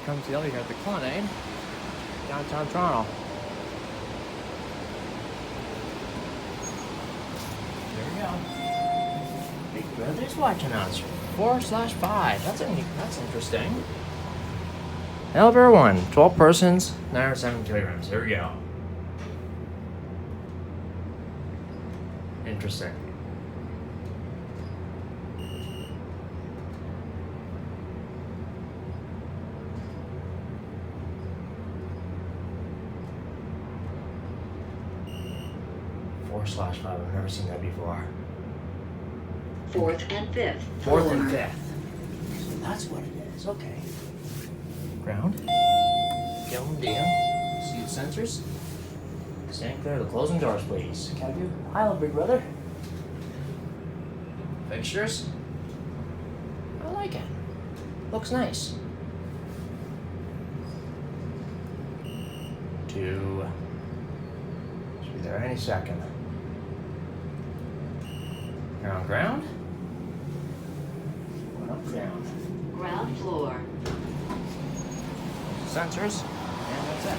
comes the elevator at the Colonnade, downtown Toronto. There we go. Big Brother's watching us. 4/5. That's interesting. Elevator 1, 12 persons, 907 kilograms. Here we go. Interesting. /5. I've never seen that before. 4th and 5th. 4th and 5th. So that's what it is. Okay. Ground. Gilman DM. Seat sensors. Stand clear of the closing doors, please. Can you? Hello, big brother. Fixtures. I like it. Looks nice. 2. Should be there any second. Ground. Going up ground. Ground floor. Sensors. And that's it.